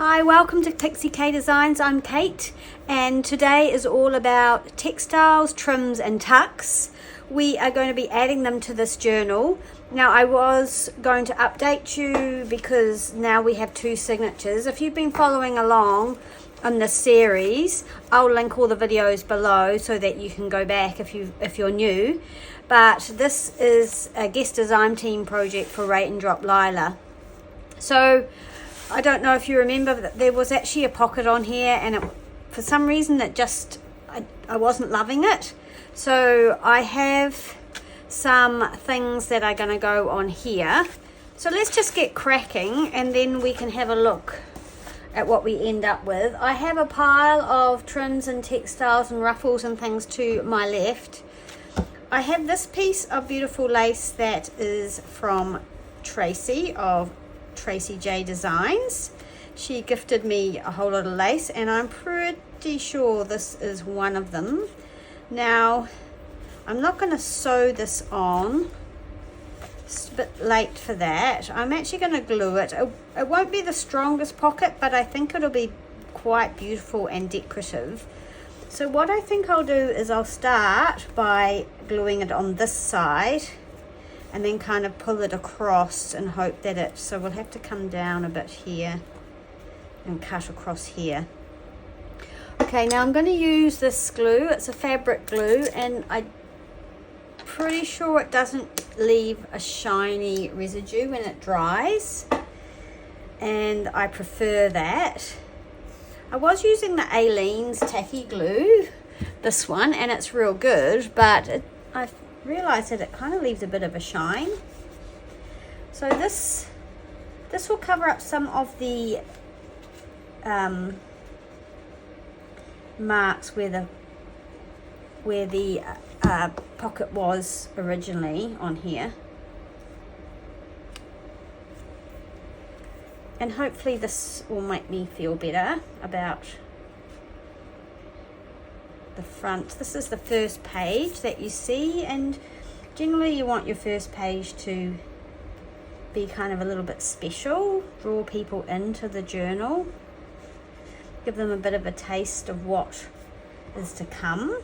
Hi, welcome to Pixie Designs. I'm Kate, and today is all about textiles, trims and tucks. We are going to be adding them to this journal. Now, I was going to update you because now we have 2 signatures. If you've been following along on this series, I'll link all the videos below so that you can go back if you're new. But this is a guest design team project for Rate and Drop Lila. So I don't know if you remember that there was actually a pocket on here, and for some reason I wasn't loving it. So I have some things that are going to go on here. So let's just get cracking and then we can have a look at what we end up with. I have a pile of trims and textiles and ruffles and things to my left. I have this piece of beautiful lace that is from Tracy of Tracy J Designs. She gifted me a whole lot of lace and I'm pretty sure this is one of them. Now I'm not going to sew this on, it's a bit late for that. I'm actually going to glue it. It won't be the strongest pocket, but I think it'll be quite beautiful and decorative. So what I think I'll do is I'll start by gluing it on this side and then kind of pull it across and hope that so we'll have to come down a bit here and cut across here. Okay, now I'm going to use this glue. It's a fabric glue and I'm pretty sure it doesn't leave a shiny residue when it dries, and I prefer that. I was using the Elegance tacky glue, this one, and it's real good, but I've realized that it kind of leaves a bit of a shine. So this will cover up some of the marks where the pocket was originally on here, and hopefully this will make me feel better about the front. This is the first page that you see, and generally you want your first page to be kind of a little bit special, draw people into the journal, give them a bit of a taste of what is to come,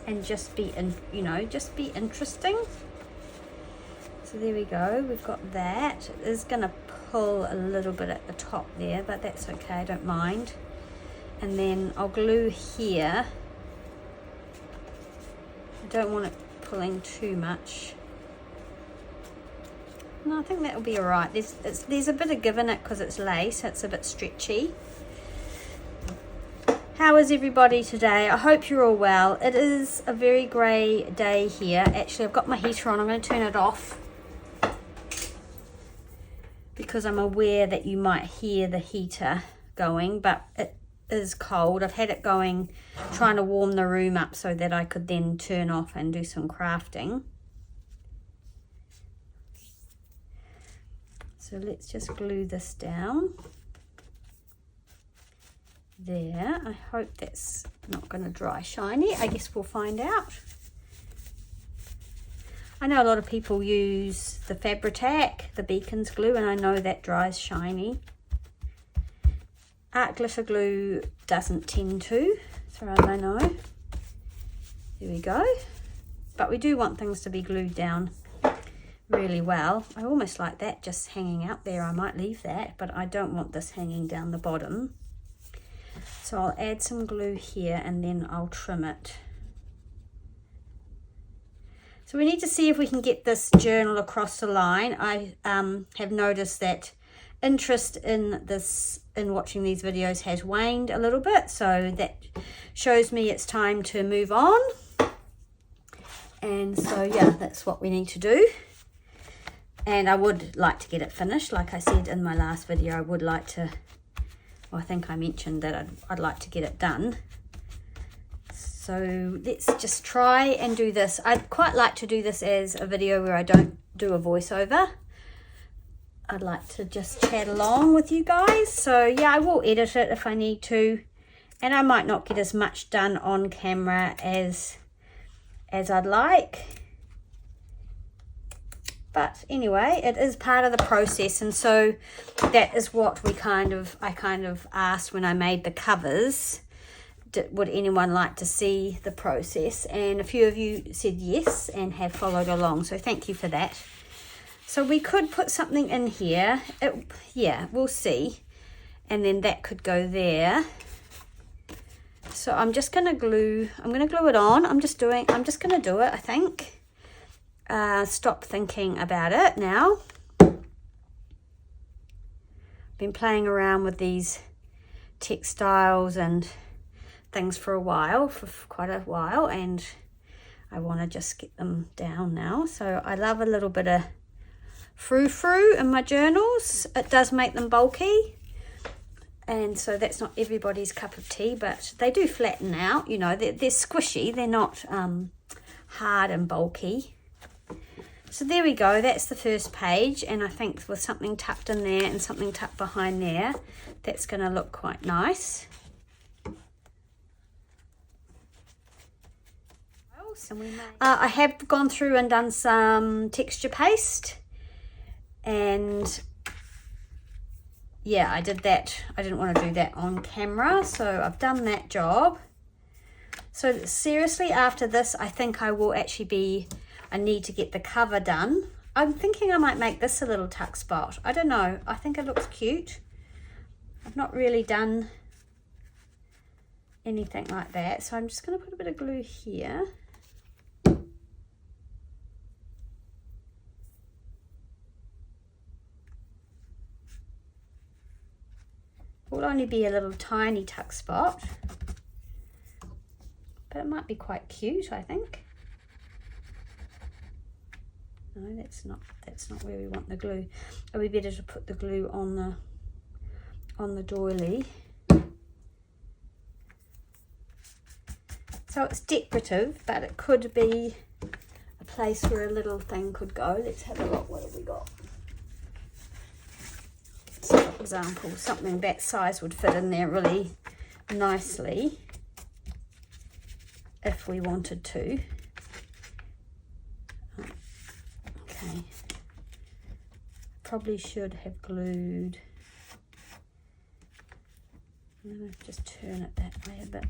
and just be just be interesting. So there we go, we've got that. It is going to pull a little bit at the top there, but that's okay, I don't mind. And then I'll glue here. I don't want it pulling too much. No, I think that will be all right. There's a bit of give in it because it's lace. It's a bit stretchy. How is everybody today? I hope you're all well. It is a very grey day here. Actually, I've got my heater on. I'm going to turn it off because I'm aware that you might hear the heater going, but it is cold. I've had it going, trying to warm the room up so that I could then turn off and do some crafting. So let's just glue this down there. I hope that's not going to dry shiny. I guess we'll find out. I know a lot of people use the Fabri-Tac, the Beacons glue, and I know that dries shiny. Art glitter glue doesn't tend to, as far as I know. There we go. But we do want things to be glued down really well. I almost like that just hanging out there. I might leave that, but I don't want this hanging down the bottom. So I'll add some glue here and then I'll trim it. So we need to see if we can get this journal across the line. I have noticed that interest in watching these videos has waned a little bit, so that shows me it's time to move on. And so yeah, that's what we need to do. And I would like to get it finished. Like I said in my last video, I would like to, well, I think I mentioned that I'd like to get it done. So let's just try and do this. I'd quite like to do this as a video where I don't do a voiceover. I'd like to just chat along with you guys. So yeah, I will edit it if I need to. And I might not get as much done on camera as I'd like. But anyway, it is part of the process, and so that is what I kind of asked when I made the covers. Would anyone like to see the process? And a few of you said yes and have followed along, so thank you for that. So we could put something in here. Yeah, we'll see. And then that could go there. So I'm just going to glue it on. I'm just going to do it, I think. Stop thinking about it now. Been playing around with these textiles and things for quite a while, and I want to just get them down now. So I love a little bit of frou-frou in my journals. It does make them bulky, and so that's not everybody's cup of tea, but they do flatten out. You know, they're squishy, they're not hard and bulky. So there we go, that's the first page, and I think with something tucked in there and something tucked behind there, that's going to look quite nice. I have gone through and done some texture paste, and yeah, I did that. I didn't want to do that on camera, so I've done that job. So seriously, after this, I think I need to get the cover done. I'm thinking I might make this a little tuck spot. I don't know, I think it looks cute. I've not really done anything like that, so I'm just going to put a bit of glue here. It will only be a little tiny tuck spot, but it might be quite cute, I think. No, that's not where we want the glue. It would be better to put the glue on the doily. So it's decorative, but it could be a place where a little thing could go. Let's have a look. What have we got? So, for example, something that size would fit in there really nicely if we wanted to. Okay, probably should have glued. I'm going to just turn it that way a bit.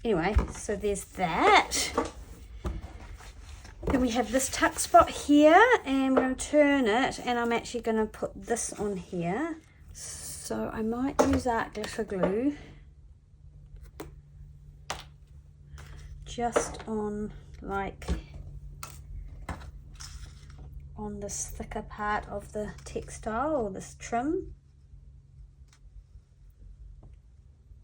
Anyway, so there's that. Then we have this tuck spot here, and we're going to turn it, and I'm actually going to put this on here. So I might use art glitter glue just on this thicker part of the textile, or this trim.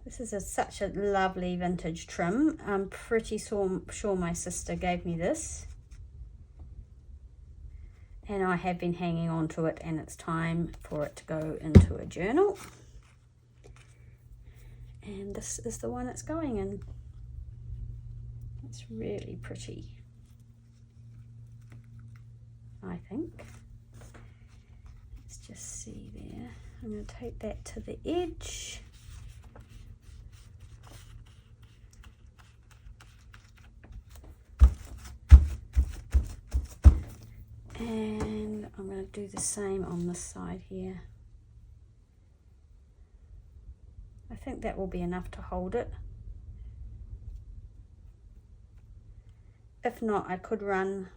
This is such a lovely vintage trim. I'm pretty sure my sister gave me this, and I have been hanging on to it, and it's time for it to go into a journal. And this is the one it's going in. It's really pretty, I think. Let's just see there. I'm going to take that to the edge. And I'm going to do the same on this side here. I think that will be enough to hold it. If not, I could run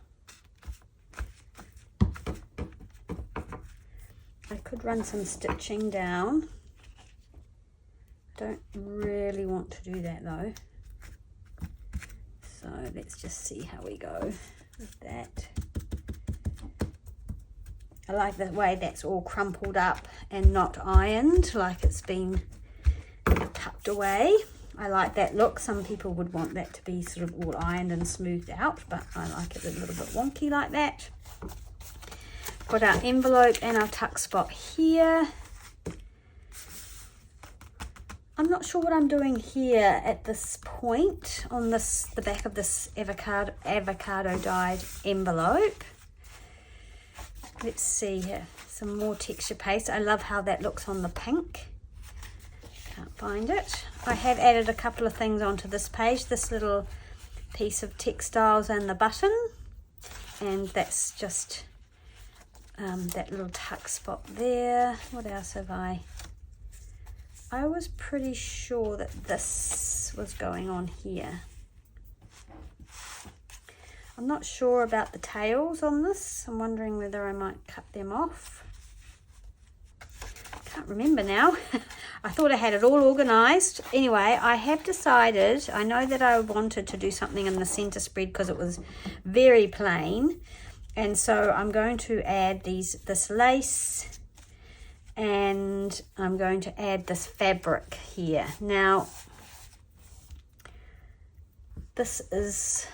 some stitching down. Don't really want to do that though. So let's just see how we go with that. I like the way that's all crumpled up and not ironed, like it's been tucked away. I like that look. Some people would want that to be sort of all ironed and smoothed out, but I like it a little bit wonky like that. Got our envelope and our tuck spot here. I'm not sure what I'm doing here at this point on the back of this avocado dyed envelope. Let's see here, some more texture paste. I love how that looks on the pink. Can't find it. I have added a couple of things onto this page, this little piece of textiles and the button, and that's just that little tuck spot there. What else have I was pretty sure that this was going on here. I'm not sure about the tails on this. I'm wondering whether I might cut them off. Can't remember now. I thought I had it all organized. Anyway, I have decided, I know that I wanted to do something in the center spread because it was very plain. And so I'm going to add this lace, and I'm going to add this fabric here. Now, this is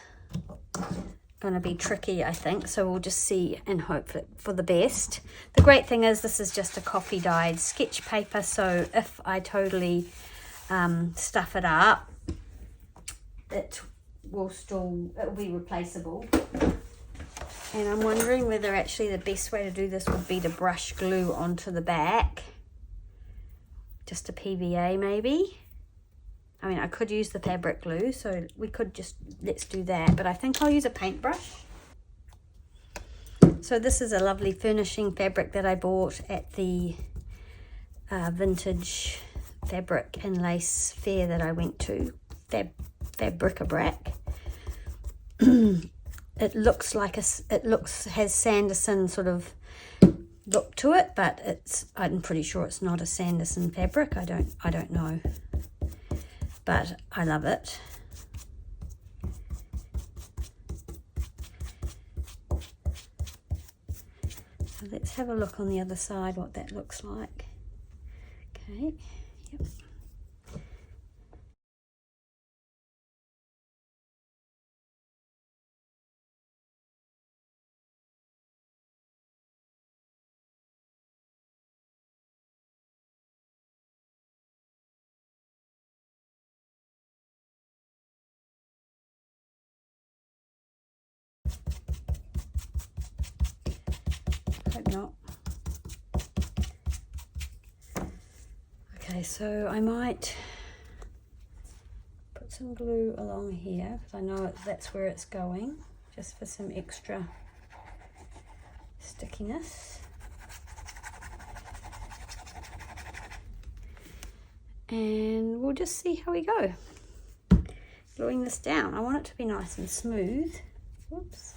going to be tricky, I think, so we'll just see and hope for the best. The great thing is this is just a coffee dyed sketch paper, so if I totally stuff it up, it will be replaceable. And I'm wondering whether actually the best way to do this would be to brush glue onto the back, just a PVA maybe. I mean, I could use the fabric glue, so we could just, let's do that. But I think I'll use a paintbrush. So this is a lovely furnishing fabric that I bought at the vintage fabric and lace fair that I went to, Fabric-a-Brac. It looks like has Sanderson sort of look to it, but I'm pretty sure it's not a Sanderson fabric. I don't know. But I love it. So let's have a look on the other side what that looks like. Okay, yep. Hope not. Okay, so I might put some glue along here because I know that's where it's going, just for some extra stickiness. And we'll just see how we go. Gluing this down. I want it to be nice and smooth. Whoops.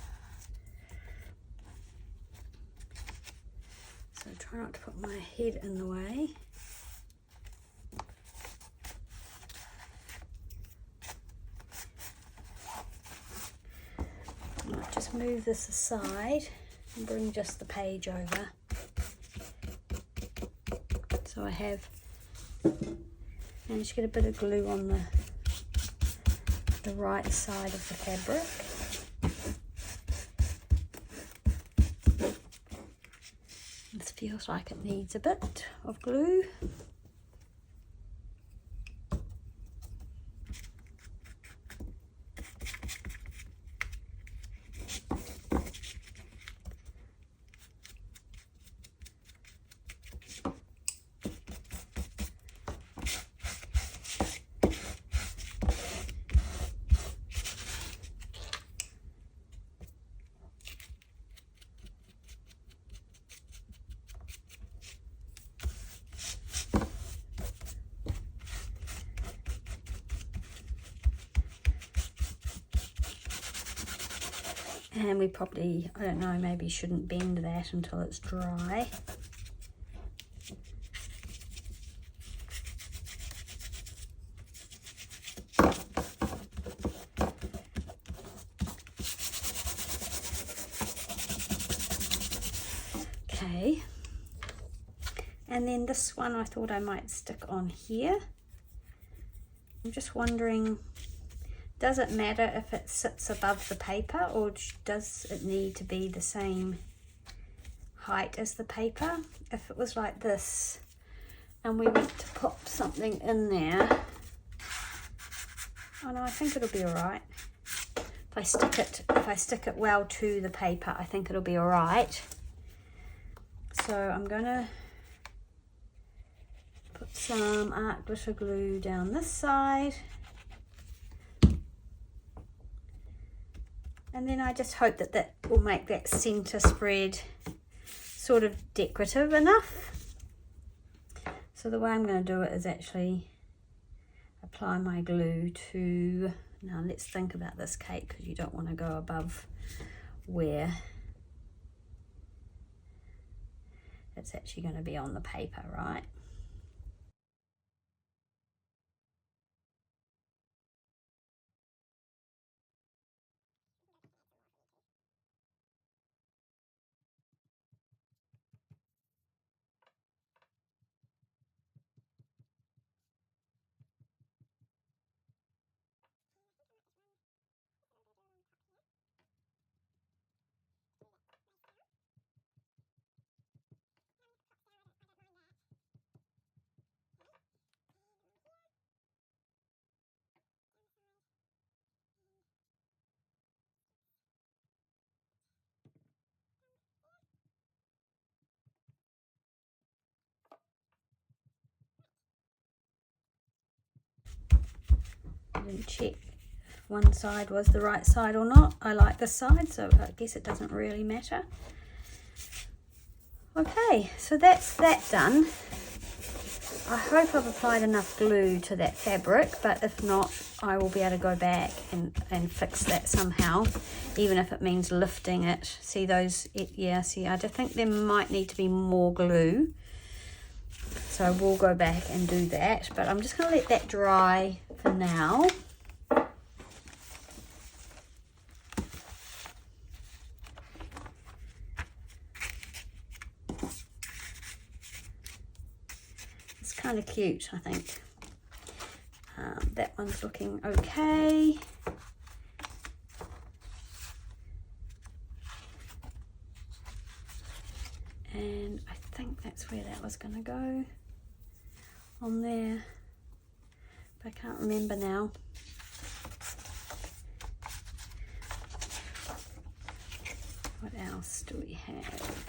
So try not to put my head in the way. I might just move this aside and bring just the page over. So I have managed to get a bit of glue on the right side of the fabric. This feels like it needs a bit of glue. And we probably, I don't know, maybe shouldn't bend that until it's dry. Okay. And then this one I thought I might stick on here. I'm just wondering, does it matter if it sits above the paper, or does it need to be the same height as the paper? If it was like this and we went to pop something in there, oh no, I think it'll be all right. If I stick it well to the paper, I think it'll be all right. So I'm gonna put some art glitter glue down this side. And then I just hope that that will make that center spread sort of decorative enough. So the way I'm going to do it is actually apply my glue to, now let's think about this, Kate, because you don't want to go above where it's actually going to be on the paper, right? I didn't check if one side was the right side or not. I like this side, so I guess it doesn't really matter. Okay, so that's that done. I hope I've applied enough glue to that fabric, but if not, I will be able to go back and fix that somehow, even if it means lifting it. See those, yeah, see, I just think there might need to be more glue. So I will go back and do that, but I'm just going to let that dry for now. It's kind of cute, I think. That one's looking okay. And I think that's where that was going to go on there, but I can't remember now. What else do we have?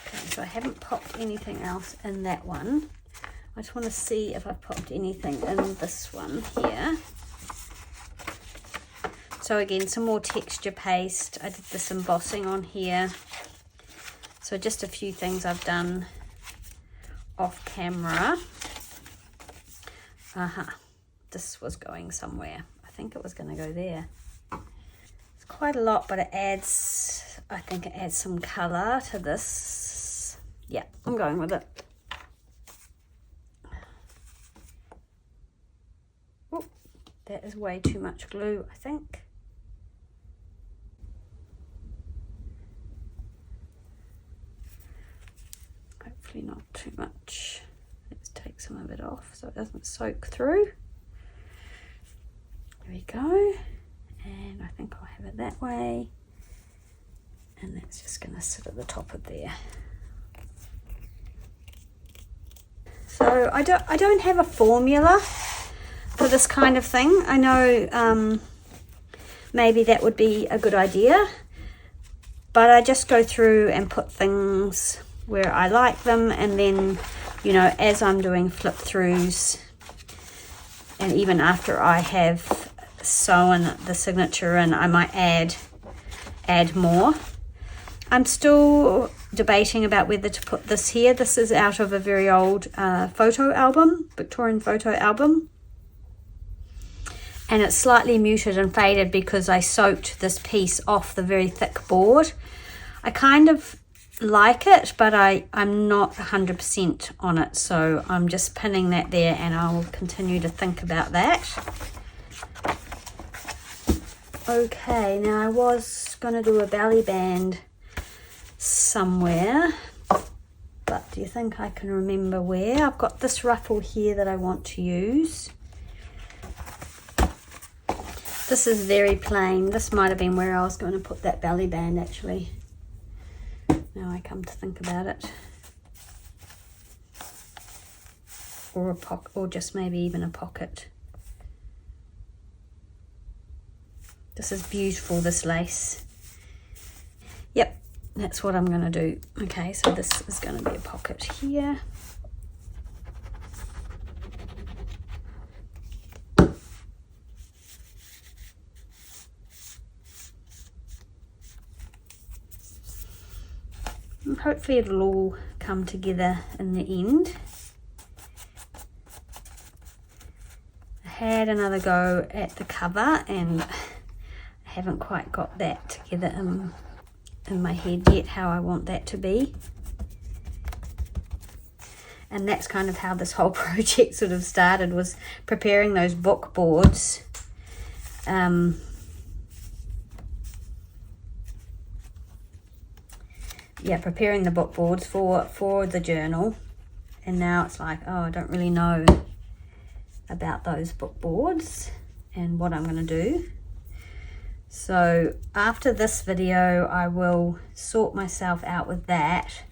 Okay, so I haven't popped anything else in that one. I just want to see if I've popped anything in this one here. So again, some more texture paste. I did this embossing on here. So just a few things I've done off camera. This was going somewhere. I think it was going to go there. It's quite a lot, but it adds, I think it adds some colour to this. Yeah, I'm going with it. Oh, that is way too much glue, I think. Hopefully not too much. Let's take some of it off so it doesn't soak through. There we go. And I think I'll have it that way. And that's just going to sit at the top of there. So I don't have a formula for this kind of thing. I know maybe that would be a good idea, but I just go through and put things where I like them, and then, you know, as I'm doing flip throughs and even after I have sewn the signature in, I might add more. I'm still debating about whether to put this here. This is out of a very old photo album, Victorian photo album. And it's slightly muted and faded because I soaked this piece off the very thick board. I kind of like it, but I'm not 100% on it. So I'm just pinning that there, and I'll continue to think about that. Okay, now I was going to do a belly band somewhere, but do you think I can remember where? I've got this ruffle here that I want to use. This is very plain. This might have been where I was going to put that belly band, actually. Now I come to think about it. Or a pocket, or just maybe even a pocket. This is beautiful, this lace. Yep, that's what I'm going to do. Okay, so this is going to be a pocket here. And hopefully it'll all come together in the end. I had another go at the cover and I haven't quite got that together in my head yet, how I want that to be. And that's kind of how this whole project sort of started, was preparing those book boards. Yeah, preparing the book boards for the journal. And now it's like, oh, I don't really know about those book boards and what I'm going to do. So after this video, I will sort myself out with that.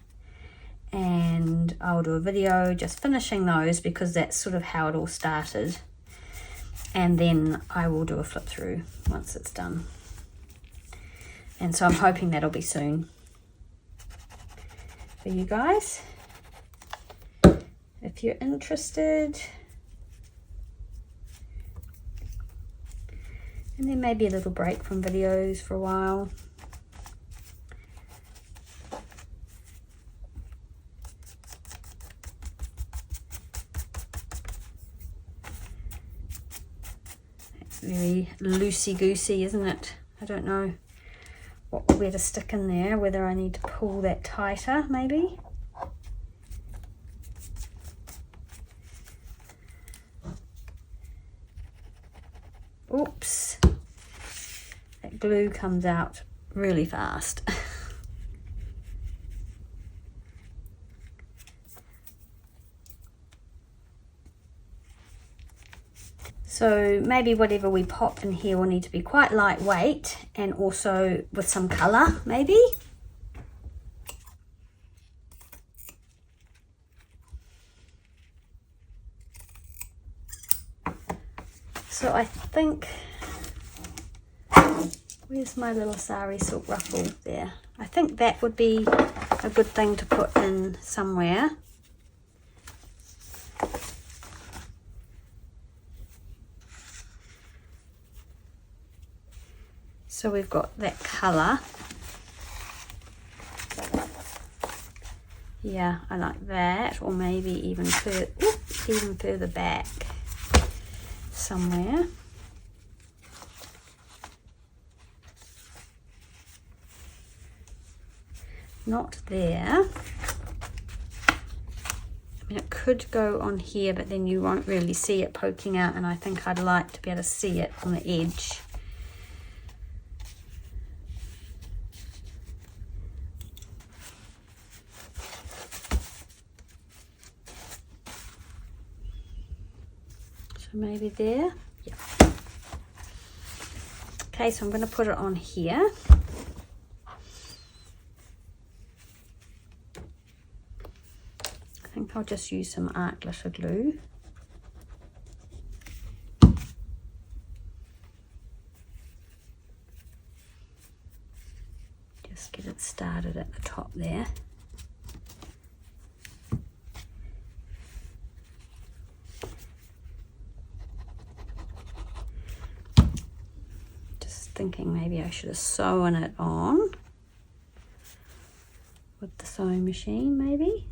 And I'll do a video just finishing those, because that's sort of how it all started. And then I will do a flip through once it's done. And so I'm hoping that'll be soon for you guys, if you're interested. And then maybe a little break from videos for a while. Very loosey-goosey, isn't it? I don't know where to stick in there, whether I need to pull that tighter maybe. Oops, that glue comes out really fast. So maybe whatever we pop in here will need to be quite lightweight, and also with some colour maybe. So I think, where's my little sari silk ruffle there? I think that would be a good thing to put in somewhere. So we've got that colour. Yeah, I like that. Or maybe even further back somewhere. Not there. I mean, it could go on here, but then you won't really see it poking out, and I think I'd like to be able to see it on the edge. So maybe there. Yeah. Okay, so I'm going to put it on here. I think I'll just use some art glitter glue. Just get it started at the top there. Thinking maybe I should have sewn it on with the sewing machine, maybe.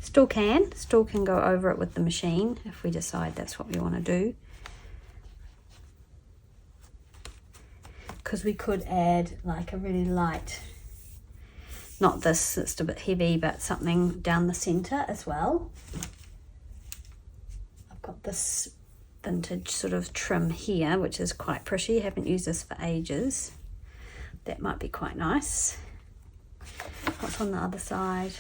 Still can go over it with the machine if we decide that's what we want to do. Because we could add like a really light, not this, it's a bit heavy, but something down the center as well. I've got this vintage sort of trim here, which is quite pretty. Haven't used this for ages. That might be quite nice. What's on the other side?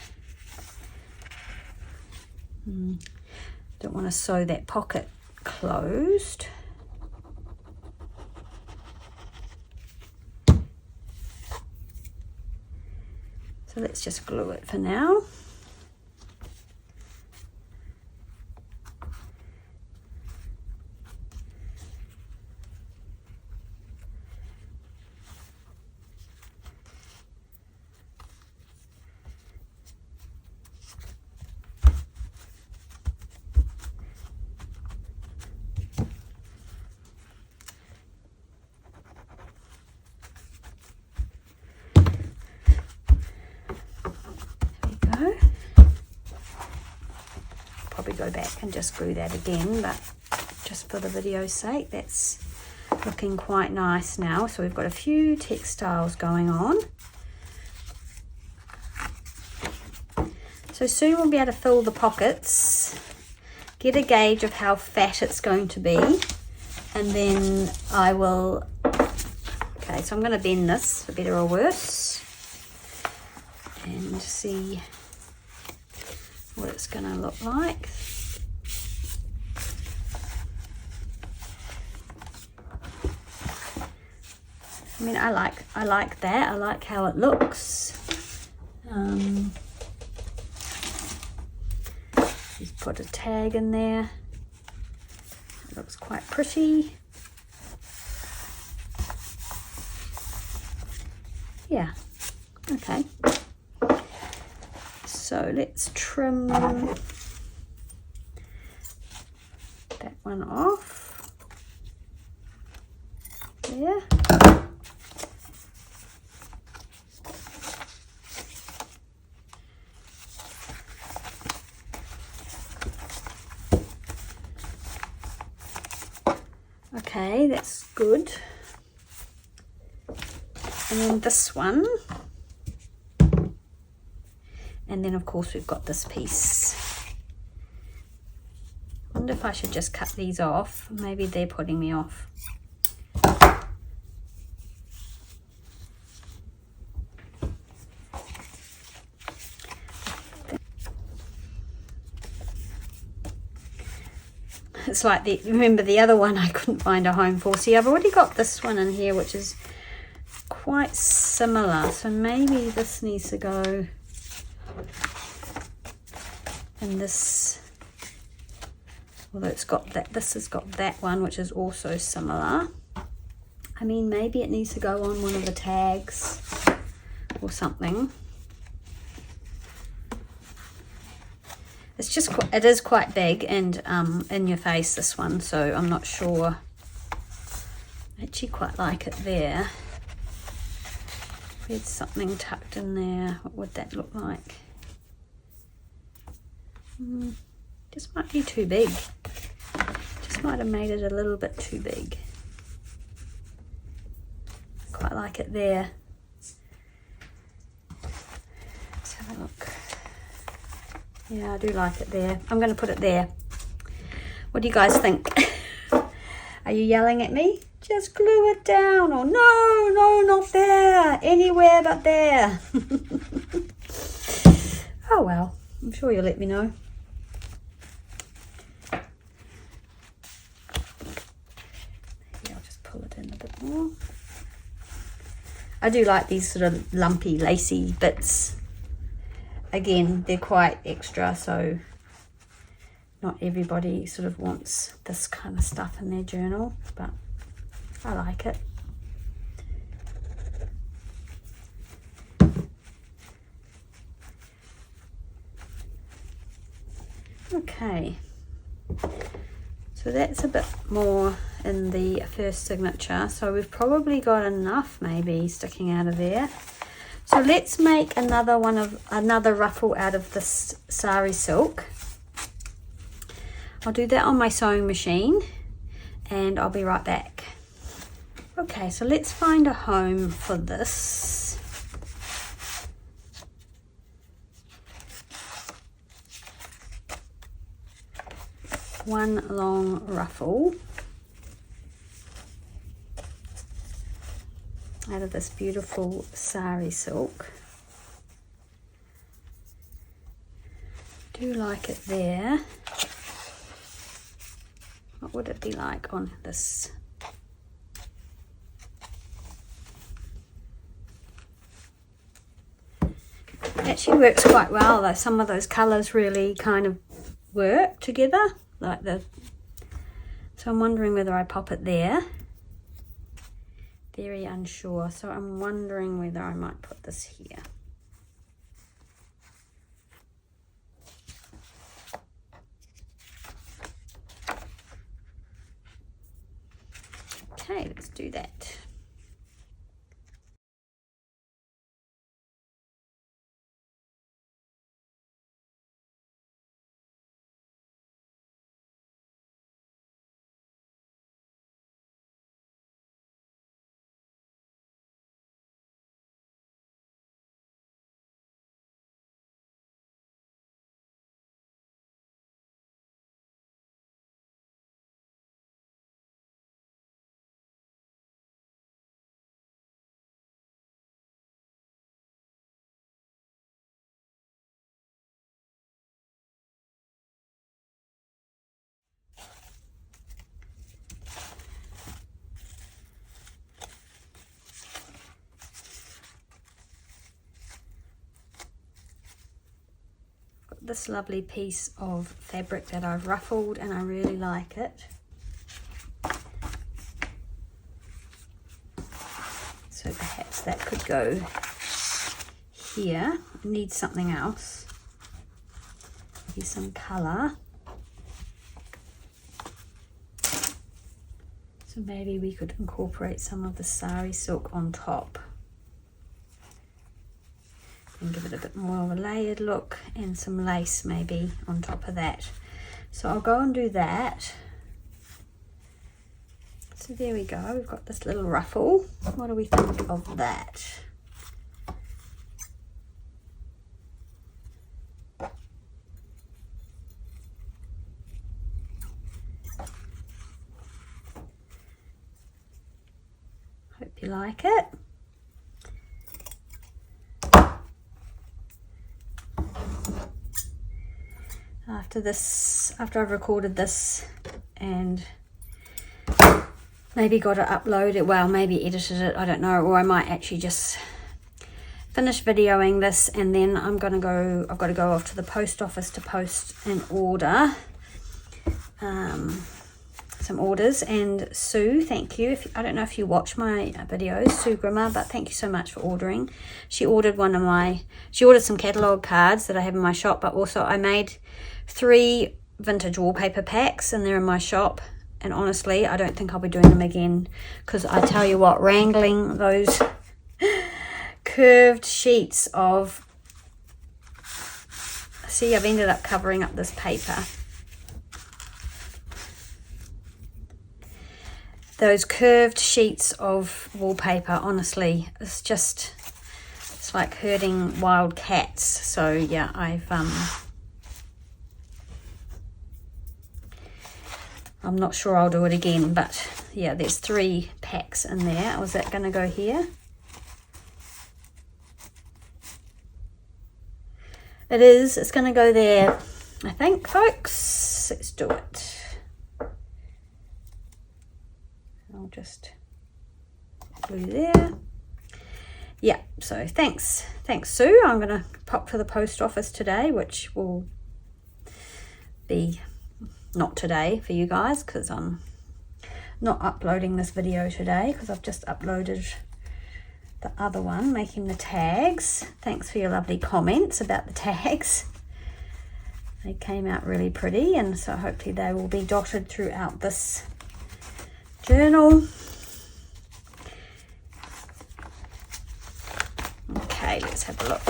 Don't want to sew that pocket closed. So let's just glue it for now. go back and just glue that again, but just for the video's sake, that's looking quite nice now. So we've got a few textiles going on. So soon we'll be able to fill the pockets, get a gauge of how fat it's going to be, and then I will, okay, so I'm going to bend this for better or worse and see what it's going to look like. I mean, I like that. I like how it looks. Just put a tag in there. It looks quite pretty. Yeah. Okay. So let's trim that one off. There. Okay, that's good. And then this one. And then of course we've got this piece. I wonder if I should just cut these off. Maybe they're putting me off. It's like remember the other one I couldn't find a home for. See, I've already got this one in here, which is quite similar. So maybe this needs to go in this, although it's got that, this has got that one, which is also similar. I mean, maybe it needs to go on one of the tags or something. It's just, it is quite big and in your face, this one, so I'm not sure. I actually quite like it there. If we had something tucked in there, what would that look like? Just might be too big. Just might have made it a little bit too big. Quite like it there. Let's have a look. Yeah, I do like it there. I'm going to put it there. What do you guys think? Are you yelling at me? Just glue it down. Or no, not there. Anywhere but there. Oh well, I'm sure you'll let me know. Maybe I'll just pull it in a bit more. I do like these sort of lumpy, lacy bits. Again, they're quite extra, so not everybody sort of wants this kind of stuff in their journal, but I like it. Okay, so that's a bit more in the first signature, so we've probably got enough maybe sticking out of there. So let's make another ruffle out of this sari silk. I'll do that on my sewing machine and I'll be right back. Okay, so let's find a home for this. One long ruffle out of this beautiful sari silk. Do like it there. What would it be like on this? It actually works quite well though. Some of those colours really kind of work together, like the, so I'm wondering whether I pop it there. Very unsure, so I'm wondering whether I might put this here. Okay, let's do that. this lovely piece of fabric that I've ruffled, and I really like it. So perhaps that could go here. I need something else. Maybe some colour. So maybe we could incorporate some of the sari silk on top and give it a bit more of a layered look, and some lace maybe on top of that. So I'll go and do that. So there we go, we've got this little ruffle. What do we think of that? Hope you like it. After I've recorded this and maybe got it uploaded, well, maybe edited it, I don't know, or I might actually just finish videoing this, and then I've got to go off to the post office to post an order, some orders. And Sue, thank you. I don't know if you watch my videos, Sue Grimmer, but thank you so much for ordering. She ordered some catalogue cards that I have in my shop, but also I made 3 vintage wallpaper packs, and they're in my shop. And honestly, I don't think I'll be doing them again, because I tell you what, wrangling those curved sheets of, see, I've ended up covering up this paper. Those curved sheets of wallpaper, honestly, it's like herding wild cats. So yeah, I'm not sure I'll do it again, but yeah, there's 3 packs in there. Was that going to go here? It is. It's going to go there, I think, folks. Let's do it. I'll just glue there. Yeah, so thanks, Sue. I'm going to pop to the post office today, which will be not today for you guys, because I'm not uploading this video today, because I've just uploaded the other one making the tags. Thanks for your lovely comments about the tags. They came out really pretty, and so hopefully they will be dotted throughout this journal. Okay, let's have a look.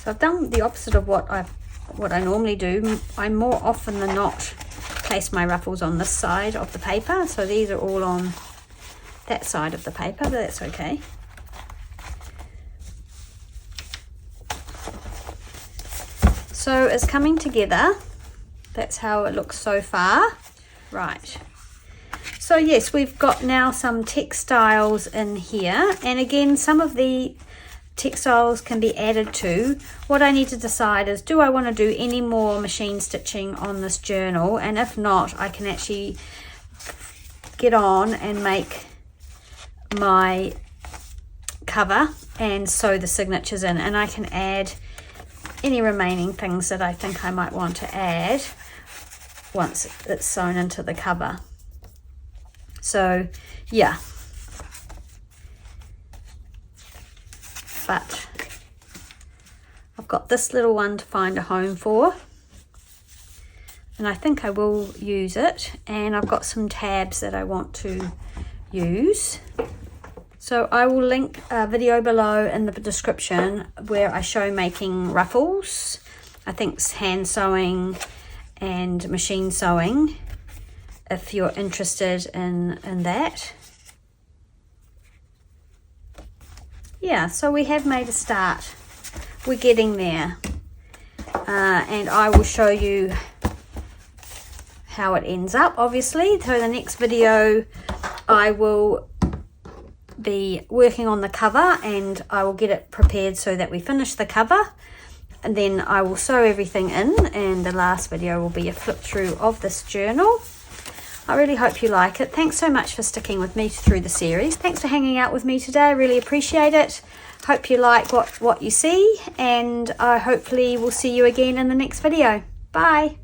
So I've done the opposite of what I normally do. I more often than not place my ruffles on this side of the paper. So these are all on that side of the paper, but that's okay. So it's coming together. That's how it looks so far. Right. So yes, we've got now some textiles in here. And again, some of the textiles can be added to. What I need to decide is, do I want to do any more machine stitching on this journal? And if not, I can actually get on and make my cover and sew the signatures in. And I can add any remaining things that I think I might want to add once it's sewn into the cover. So yeah, but I've got this little one to find a home for, and I think I will use it. And I've got some tabs that I want to use. So I will link a video below in the description where I show making ruffles. I think it's hand sewing and machine sewing, if you're interested in that. Yeah, so we have made a start. We're getting there. And I will show you how it ends up, obviously. So the next video I will be working on the cover, and I will get it prepared so that we finish the cover, and then I will sew everything in, and the last video will be a flip through of this journal. I really hope you like it. Thanks so much for sticking with me through the series. Thanks for hanging out with me today. I really appreciate it. Hope you like what you see, and I hopefully will see you again in the next video. Bye.